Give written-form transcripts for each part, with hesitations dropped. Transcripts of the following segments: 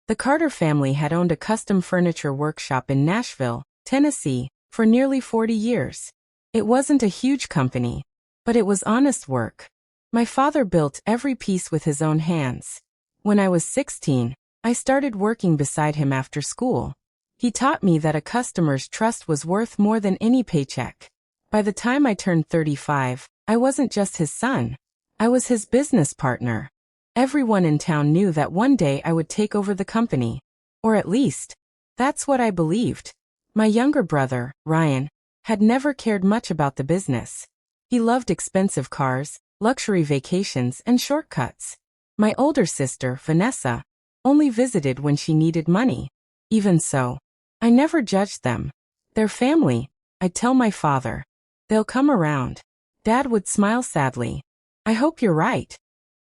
The Carter family had owned a custom furniture workshop in Nashville, Tennessee, for nearly 40 years. It wasn't a huge company, but it was honest work. My father built every piece with his own hands. When I was 16, I started working beside him after school. He taught me that a customer's trust was worth more than any paycheck. By the time I turned 35, I wasn't just his son. I was his business partner. Everyone in town knew that one day I would take over the company. Or at least, that's what I believed. My younger brother, Ryan, had never cared much about the business. He loved expensive cars, luxury vacations, and shortcuts. My older sister, Vanessa, only visited when she needed money. Even so, I never judged them. They're family, I'd tell my father. They'll come around. Dad would smile sadly. I hope you're right.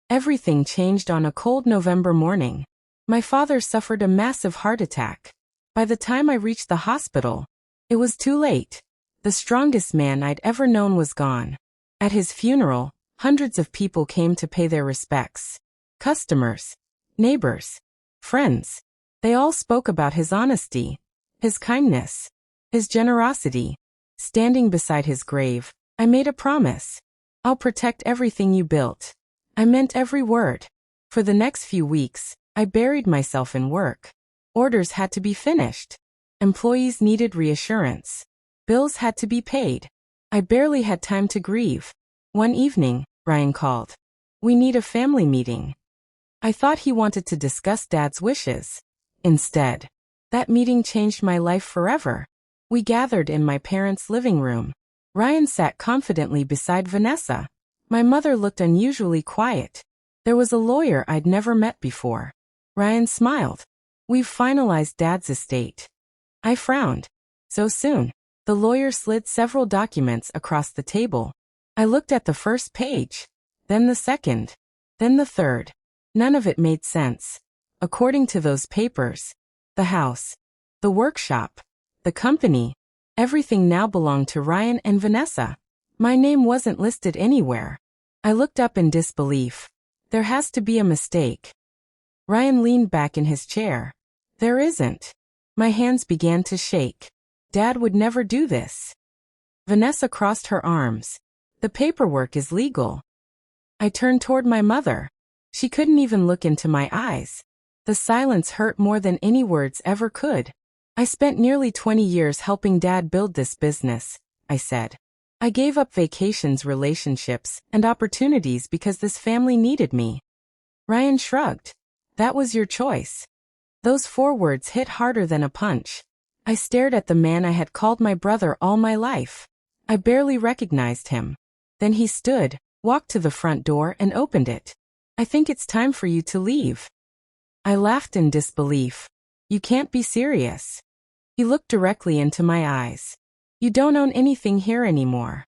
Everything changed on a cold November morning. My father suffered a massive heart attack. By the time I reached the hospital, it was too late. The strongest man I'd ever known was gone. At his funeral, hundreds of people came to pay their respects. Customers, neighbors, friends. They all spoke about his honesty, his kindness, his generosity. Standing beside his grave, I made a promise. I'll protect everything you built. I meant every word. For the next few weeks, I buried myself in work. Orders had to be finished. Employees needed reassurance. Bills had to be paid. I barely had time to grieve. One evening, Ryan called. We need a family meeting. I thought he wanted to discuss Dad's wishes. Instead, that meeting changed my life forever. We gathered in my parents' living room. Ryan sat confidently beside Vanessa. My mother looked unusually quiet. There was a lawyer I'd never met before. Ryan smiled. We've finalized Dad's estate. I frowned. So soon. The lawyer slid several documents across the table. I looked at the first page, then the second, then the third. None of it made sense. According to those papers, the house, the workshop, the company, everything now belonged to Ryan and Vanessa. My name wasn't listed anywhere. I looked up in disbelief. There has to be a mistake. Ryan leaned back in his chair. There isn't. My hands began to shake. Dad would never do this. Vanessa crossed her arms. The paperwork is legal. I turned toward my mother. She couldn't even look into my eyes. The silence hurt more than any words ever could. I spent nearly 20 years helping Dad build this business, I said. I gave up vacations, relationships, and opportunities because this family needed me. Ryan shrugged. That was your choice. Those 4 words hit harder than a punch. I stared at the man I had called my brother all my life. I barely recognized him. Then he stood, walked to the front door and opened it. I think it's time for you to leave. I laughed in disbelief. You can't be serious. He looked directly into my eyes. You don't own anything here anymore.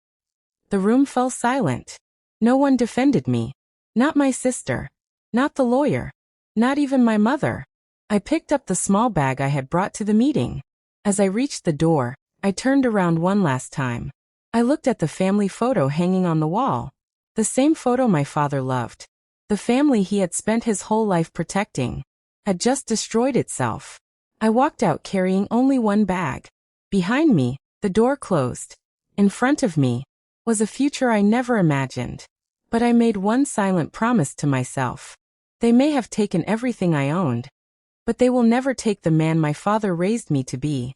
The room fell silent. No one defended me. Not my sister. Not the lawyer. Not even my mother. I picked up the small bag I had brought to the meeting. As I reached the door, I turned around one last time. I looked at the family photo hanging on the wall. The same photo my father loved. The family he had spent his whole life protecting had just destroyed itself. I walked out carrying only one bag. Behind me, the door closed. In front of me was a future I never imagined. But I made one silent promise to myself. They may have taken everything I owned, but they will never take the man my father raised me to be.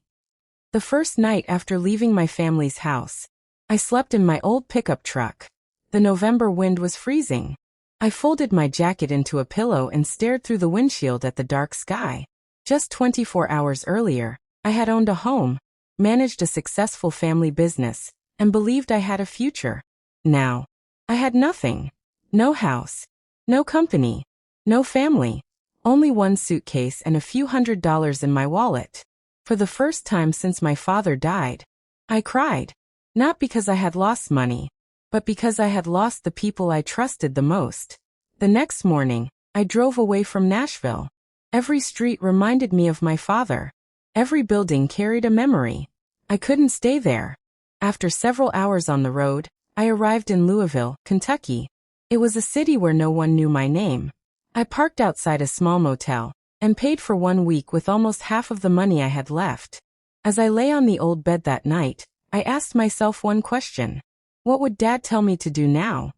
The first night after leaving my family's house, I slept in my old pickup truck. The November wind was freezing. I folded my jacket into a pillow and stared through the windshield at the dark sky. Just 24 hours earlier, I had owned a home, managed a successful family business, and believed I had a future. Now, I had nothing. No house. No company. No family. Only one suitcase and a few $100s in my wallet. For the first time since my father died, I cried. Not because I had lost money, but because I had lost the people I trusted the most. The next morning, I drove away from Nashville. Every street reminded me of my father. Every building carried a memory. I couldn't stay there. After several hours on the road, I arrived in Louisville, Kentucky. It was a city where no one knew my name. I parked outside a small motel, and paid for 1 week with almost half of the money I had left. As I lay on the old bed that night, I asked myself one question. What would Dad tell me to do now?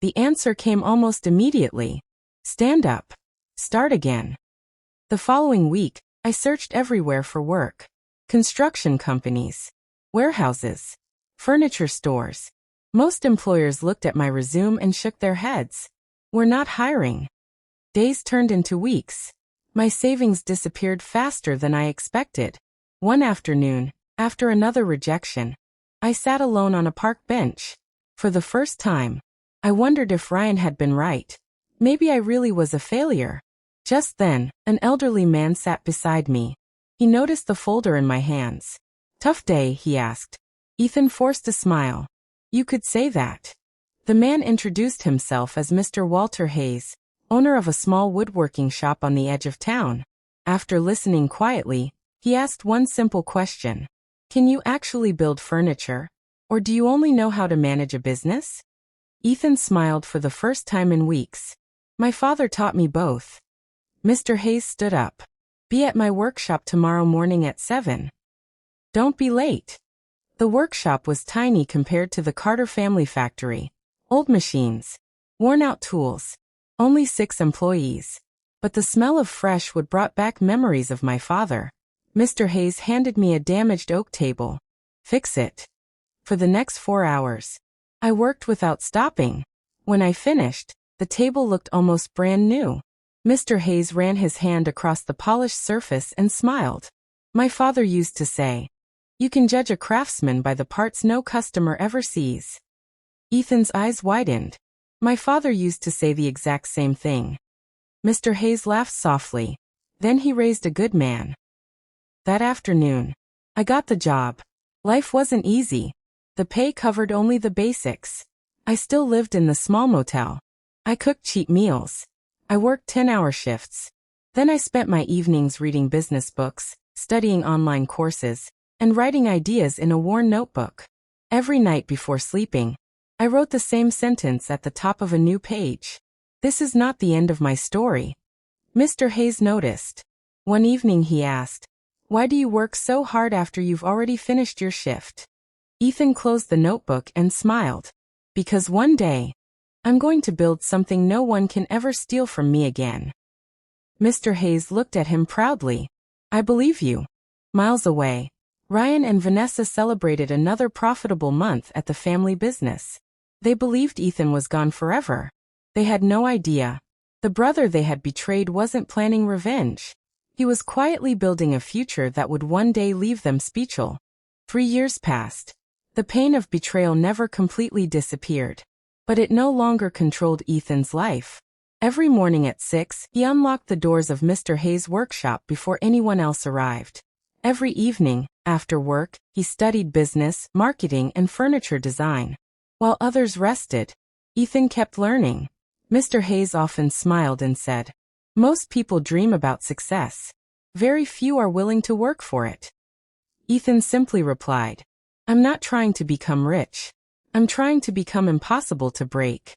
The answer came almost immediately. Stand up. Start again. The following week, I searched everywhere for work. Construction companies, warehouses, furniture stores. Most employers looked at my resume and shook their heads. We're not hiring. Days turned into weeks. My savings disappeared faster than I expected. One afternoon, after another rejection, I sat alone on a park bench. For the first time, I wondered if Ryan had been right. Maybe I really was a failure. Just then, an elderly man sat beside me. He noticed the folder in my hands. Tough day, he asked. Ethan forced a smile. You could say that. The man introduced himself as Mr. Walter Hayes, owner of a small woodworking shop on the edge of town. After listening quietly, he asked one simple question. Can you actually build furniture? Or do you only know how to manage a business? Ethan smiled for the first time in weeks. My father taught me both. Mr. Hayes stood up. Be at my workshop tomorrow morning at 7. Don't be late. The workshop was tiny compared to the Carter family factory. Old machines, worn-out tools, only 6 employees. But the smell of fresh wood brought back memories of my father. Mr. Hayes handed me a damaged oak table. Fix it. For the next 4 hours, I worked without stopping. When I finished, the table looked almost brand new. Mr. Hayes ran his hand across the polished surface and smiled. My father used to say, you can judge a craftsman by the parts no customer ever sees. Ethan's eyes widened. My father used to say the exact same thing. Mr. Hayes laughed softly. Then he raised a good man. That afternoon, I got the job. Life wasn't easy. The pay covered only the basics. I still lived in the small motel. I cooked cheap meals. I worked 10-hour shifts. Then I spent my evenings reading business books, studying online courses, and writing ideas in a worn notebook. Every night before sleeping, I wrote the same sentence at the top of a new page. This is not the end of my story. Mr. Hayes noticed. One evening he asked, why do you work so hard after you've already finished your shift? Ethan closed the notebook and smiled. Because one day, I'm going to build something no one can ever steal from me again. Mr. Hayes looked at him proudly. I believe you. Miles away, Ryan and Vanessa celebrated another profitable month at the family business. They believed Ethan was gone forever. They had no idea. The brother they had betrayed wasn't planning revenge. He was quietly building a future that would one day leave them speechless. 3 years passed. The pain of betrayal never completely disappeared. But it no longer controlled Ethan's life. Every morning at 6, he unlocked the doors of Mr. Hayes' workshop before anyone else arrived. Every evening, after work, he studied business, marketing, and furniture design. While others rested, Ethan kept learning. Mr. Hayes often smiled and said, most people dream about success. Very few are willing to work for it. Ethan simply replied, I'm not trying to become rich. I'm trying to become impossible to break.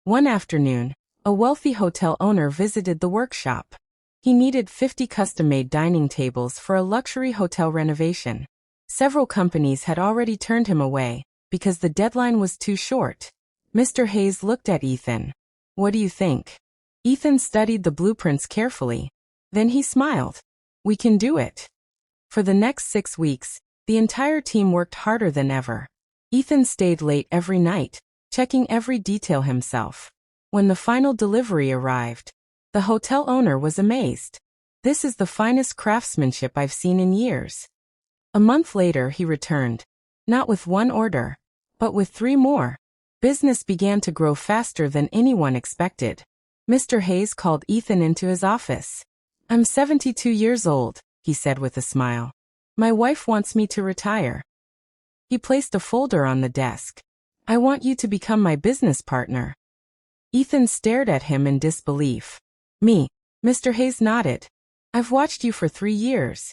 One afternoon, a wealthy hotel owner visited the workshop. He needed 50 custom-made dining tables for a luxury hotel renovation. Several companies had already turned him away because the deadline was too short. Mr. Hayes looked at Ethan. What do you think? Ethan studied the blueprints carefully. Then he smiled. We can do it. For the next 6 weeks, the entire team worked harder than ever. Ethan stayed late every night, checking every detail himself. When the final delivery arrived, the hotel owner was amazed. This is the finest craftsmanship I've seen in years. A month later he returned, not with 1 order, but with 3 more. Business began to grow faster than anyone expected. Mr. Hayes called Ethan into his office. I'm 72 years old, he said with a smile. My wife wants me to retire. He placed a folder on the desk. I want you to become my business partner. Ethan stared at him in disbelief. Me? Mr. Hayes nodded. I've watched you for 3 years.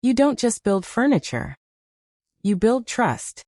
You don't just build furniture. You build trust.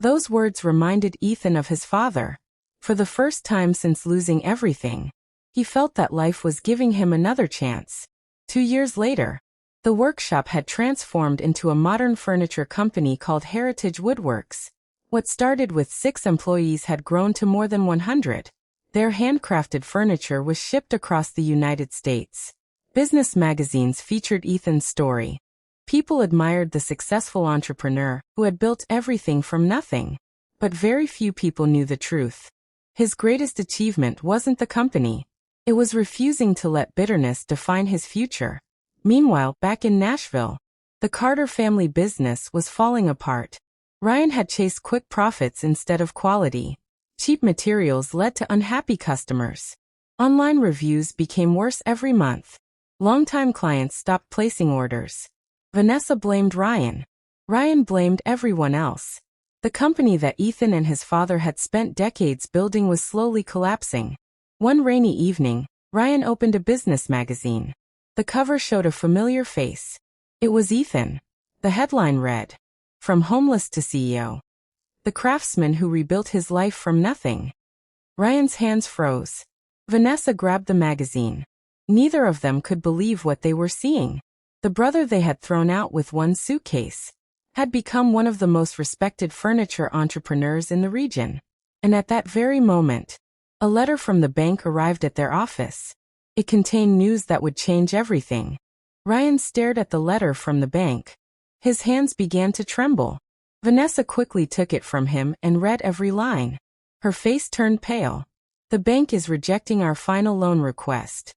Those words reminded Ethan of his father. For the first time since losing everything, he felt that life was giving him another chance. 2 years later, the workshop had transformed into a modern furniture company called Heritage Woodworks. What started with 6 employees had grown to more than 100. Their handcrafted furniture was shipped across the United States. Business magazines featured Ethan's story. People admired the successful entrepreneur who had built everything from nothing. But very few people knew the truth. His greatest achievement wasn't the company. It was refusing to let bitterness define his future. Meanwhile, back in Nashville, the Carter family business was falling apart. Ryan had chased quick profits instead of quality. Cheap materials led to unhappy customers. Online reviews became worse every month. Longtime clients stopped placing orders. Vanessa blamed Ryan. Ryan blamed everyone else. The company that Ethan and his father had spent decades building was slowly collapsing. One rainy evening, Ryan opened a business magazine. The cover showed a familiar face. It was Ethan. The headline read, "From Homeless to CEO. The craftsman who rebuilt his life from nothing." Ryan's hands froze. Vanessa grabbed the magazine. Neither of them could believe what they were seeing. The brother they had thrown out with one suitcase had become one of the most respected furniture entrepreneurs in the region. And at that very moment, a letter from the bank arrived at their office. It contained news that would change everything. Ryan stared at the letter from the bank. His hands began to tremble. Vanessa quickly took it from him and read every line. Her face turned pale. "The bank is rejecting our final loan request."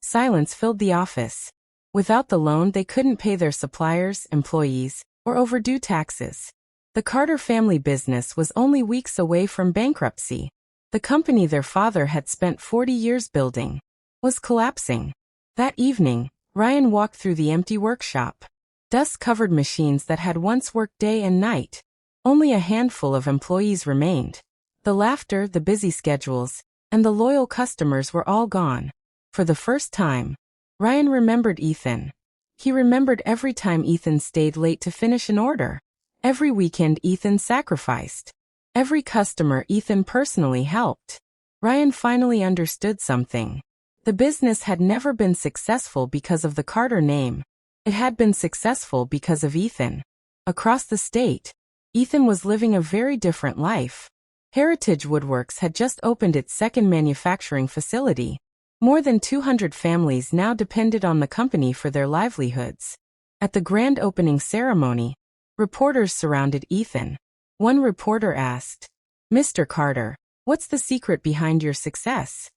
Silence filled the office. Without the loan, they couldn't pay their suppliers, employees, or overdue taxes. The Carter family business was only weeks away from bankruptcy. The company their father had spent 40 years building was collapsing. That evening, Ryan walked through the empty workshop. Dust-covered machines that had once worked day and night. Only a handful of employees remained. The laughter, the busy schedules, and the loyal customers were all gone. For the first time, Ryan remembered Ethan. He remembered every time Ethan stayed late to finish an order. Every weekend Ethan sacrificed. Every customer Ethan personally helped. Ryan finally understood something. The business had never been successful because of the Carter name. It had been successful because of Ethan. Across the state, Ethan was living a very different life. Heritage Woodworks had just opened its second manufacturing facility. More than 200 families now depended on the company for their livelihoods. At the grand opening ceremony, reporters surrounded Ethan. One reporter asked, "Mr. Carter, what's the secret behind your success?"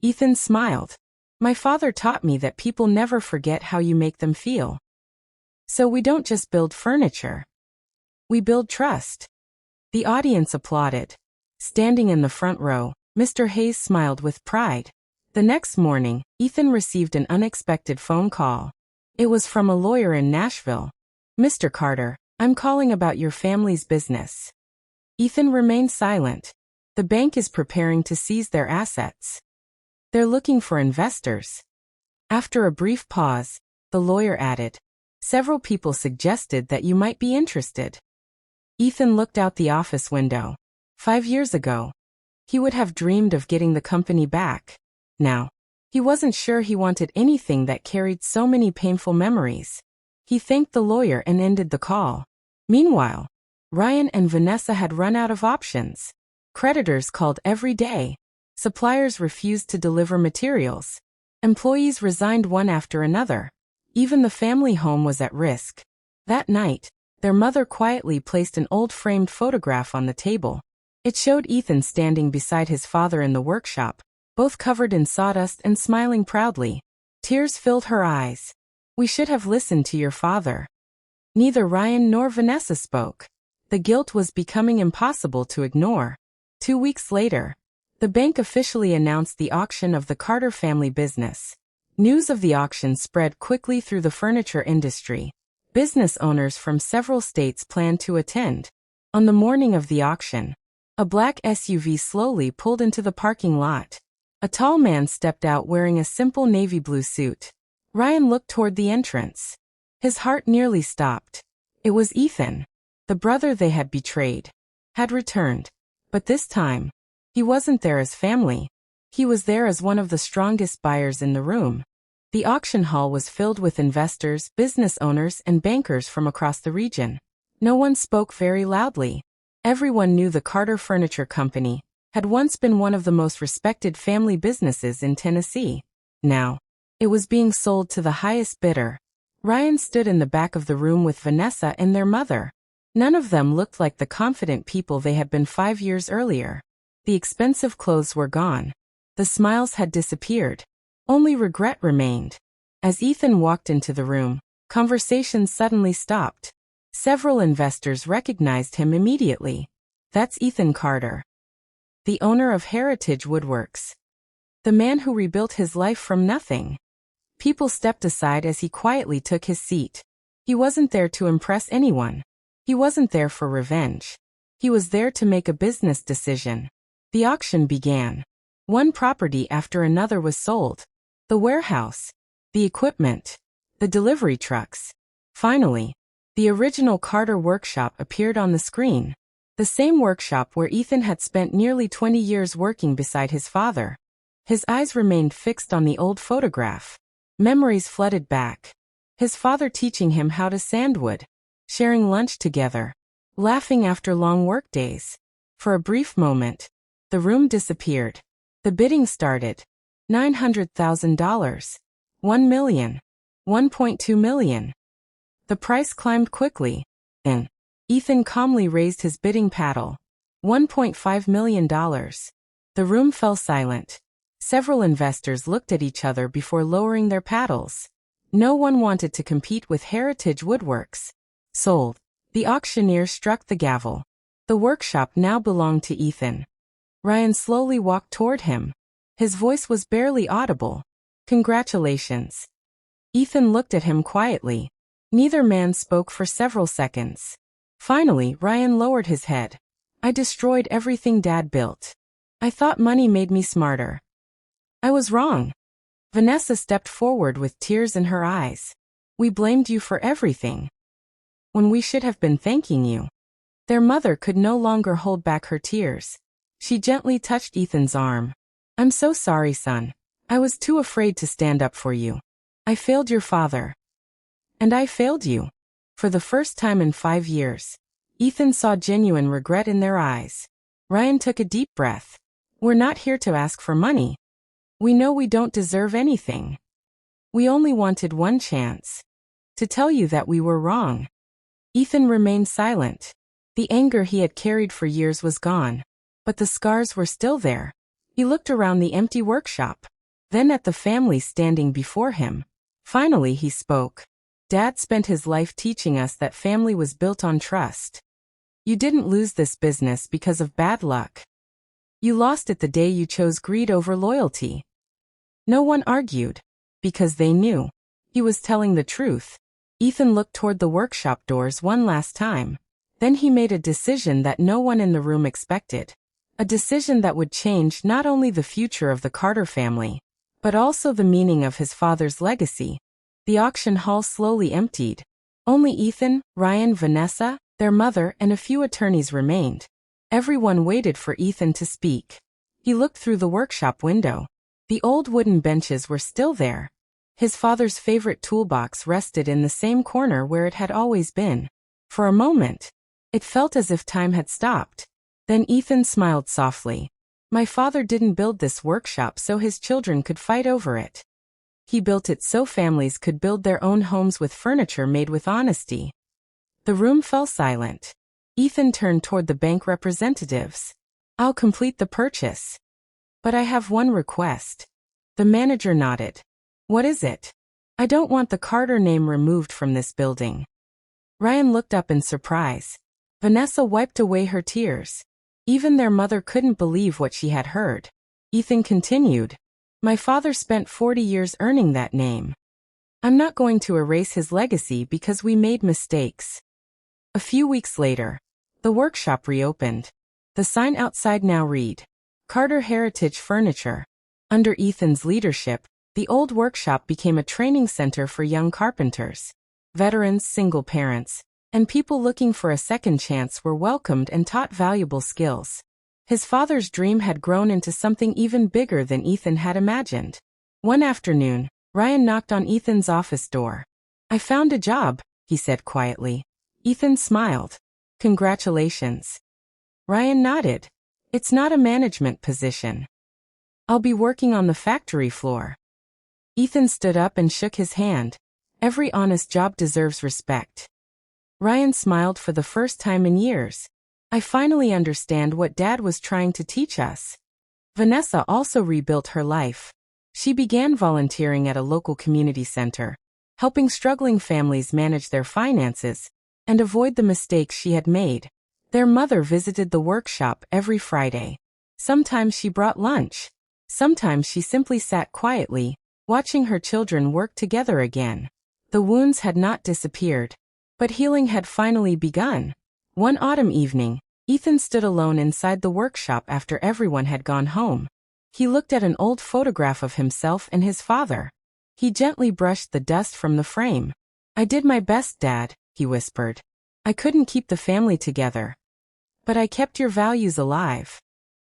Ethan smiled. "My father taught me that people never forget how you make them feel. So we don't just build furniture. We build trust." The audience applauded. Standing in the front row, Mr. Hayes smiled with pride. The next morning, Ethan received an unexpected phone call. It was from a lawyer in Nashville. "Mr. Carter, I'm calling about your family's business." Ethan remained silent. "The bank is preparing to seize their assets. They're looking for investors." After a brief pause, the lawyer added, "Several people suggested that you might be interested." Ethan looked out the office window. 5 years ago, he would have dreamed of getting the company back. Now, he wasn't sure he wanted anything that carried so many painful memories. He thanked the lawyer and ended the call. Meanwhile, Ryan and Vanessa had run out of options. Creditors called every day. Suppliers refused to deliver materials. Employees resigned one after another. Even the family home was at risk. That night, their mother quietly placed an old framed photograph on the table. It showed Ethan standing beside his father in the workshop, both covered in sawdust and smiling proudly. Tears filled her eyes. "We should have listened to your father." Neither Ryan nor Vanessa spoke. The guilt was becoming impossible to ignore. 2 weeks later, the bank officially announced the auction of the Carter family business. News of the auction spread quickly through the furniture industry. Business owners from several states planned to attend. On the morning of the auction, a black SUV slowly pulled into the parking lot. A tall man stepped out wearing a simple navy blue suit. Ryan looked toward the entrance. His heart nearly stopped. It was Ethan. The brother they had betrayed had returned. But this time, he wasn't there as family. He was there as one of the strongest buyers in the room. The auction hall was filled with investors, business owners, and bankers from across the region. No one spoke very loudly. Everyone knew the Carter Furniture Company had once been one of the most respected family businesses in Tennessee. Now, it was being sold to the highest bidder. Ryan stood in the back of the room with Vanessa and their mother. None of them looked like the confident people they had been 5 years earlier. The expensive clothes were gone. The smiles had disappeared. Only regret remained. As Ethan walked into the room, conversation suddenly stopped. Several investors recognized him immediately. That's Ethan Carter, the owner of Heritage Woodworks. The man who rebuilt his life from nothing. People stepped aside as he quietly took his seat. He wasn't there to impress anyone. He wasn't there for revenge. He was there to make a business decision. The auction began. One property after another was sold. The warehouse, the equipment, the delivery trucks. Finally, the original Carter workshop appeared on the screen. The same workshop where Ethan had spent nearly 20 years working beside his father. His eyes remained fixed on the old photograph. Memories flooded back. His father teaching him how to sandwood, sharing lunch together, laughing after long workdays. For a brief moment, the room disappeared. The bidding started. $900,000. $1 million. $1.2 million. The price climbed quickly, and Ethan calmly raised his bidding paddle. $1.5 million. The room fell silent. Several investors looked at each other before lowering their paddles. No one wanted to compete with Heritage Woodworks. Sold. The auctioneer struck the gavel. The workshop now belonged to Ethan. Ryan slowly walked toward him. His voice was barely audible. Congratulations. Ethan looked at him quietly. Neither man spoke for several seconds. Finally, Ryan lowered his head. I destroyed everything Dad built. I thought money made me smarter. I was wrong. Vanessa stepped forward with tears in her eyes. We blamed you for everything, when we should have been thanking you. Their mother could no longer hold back her tears. She gently touched Ethan's arm. I'm so sorry, son. I was too afraid to stand up for you. I failed your father. And I failed you. For the first time in 5 years, Ethan saw genuine regret in their eyes. Ryan took a deep breath. We're not here to ask for money. We know we don't deserve anything. We only wanted one chance. To tell you that we were wrong. Ethan remained silent. The anger he had carried for years was gone. But the scars were still there. He looked around the empty workshop. Then at the family standing before him. Finally he spoke. Dad spent his life teaching us that family was built on trust. You didn't lose this business because of bad luck. You lost it the day you chose greed over loyalty. No one argued, because they knew. He was telling the truth. Ethan looked toward the workshop doors one last time. Then he made a decision that no one in the room expected. A decision that would change not only the future of the Carter family, but also the meaning of his father's legacy. The auction hall slowly emptied. Only Ethan, Ryan, Vanessa, their mother, and a few attorneys remained. Everyone waited for Ethan to speak. He looked through the workshop window. The old wooden benches were still there. His father's favorite toolbox rested in the same corner where it had always been. For a moment, it felt as if time had stopped. Then Ethan smiled softly. My father didn't build this workshop so his children could fight over it. He built it so families could build their own homes with furniture made with honesty. The room fell silent. Ethan turned toward the bank representatives. I'll complete the purchase. But I have one request. The manager nodded. What is it? I don't want the Carter name removed from this building. Ryan looked up in surprise. Vanessa wiped away her tears. Even their mother couldn't believe what she had heard. Ethan continued. My father spent 40 years earning that name. I'm not going to erase his legacy because we made mistakes. A few weeks later, the workshop reopened. The sign outside now read, Carter Heritage Furniture. Under Ethan's leadership, the old workshop became a training center for young carpenters. Veterans, single parents, and people looking for a second chance were welcomed and taught valuable skills. His father's dream had grown into something even bigger than Ethan had imagined. One afternoon, Ryan knocked on Ethan's office door. "I found a job," he said quietly. Ethan smiled. "Congratulations." Ryan nodded. "It's not a management position. I'll be working on the factory floor." Ethan stood up and shook his hand. "Every honest job deserves respect." Ryan smiled for the first time in years. "I finally understand what Dad was trying to teach us." Vanessa also rebuilt her life. She began volunteering at a local community center, helping struggling families manage their finances and avoid the mistakes she had made. Their mother visited the workshop every Friday. Sometimes she brought lunch. Sometimes she simply sat quietly, watching her children work together again. The wounds had not disappeared, but healing had finally begun. One autumn evening, Ethan stood alone inside the workshop after everyone had gone home. He looked at an old photograph of himself and his father. He gently brushed the dust from the frame. "I did my best, Dad," he whispered. "I couldn't keep the family together. But I kept your values alive."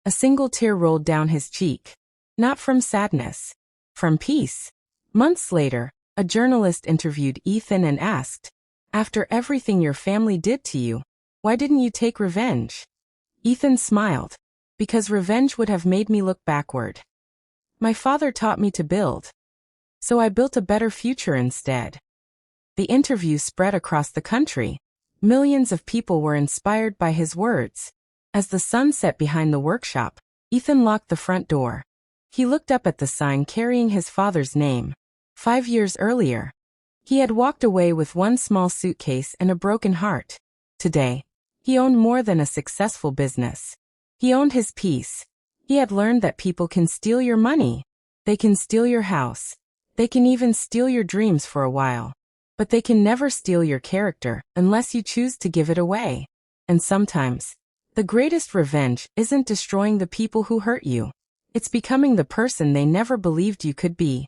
A single tear rolled down his cheek. Not from sadness. From peace. Months later, a journalist interviewed Ethan and asked, "After everything your family did to you, why didn't you take revenge?" Ethan smiled. "Because revenge would have made me look backward. My father taught me to build. So I built a better future instead." The interview spread across the country. Millions of people were inspired by his words. As the sun set behind the workshop, Ethan locked the front door. He looked up at the sign carrying his father's name. 5 years earlier, he had walked away with one small suitcase and a broken heart. Today, he owned more than a successful business. He owned his peace. He had learned that people can steal your money. They can steal your house. They can even steal your dreams for a while. But they can never steal your character unless you choose to give it away. And sometimes, the greatest revenge isn't destroying the people who hurt you. It's becoming the person they never believed you could be.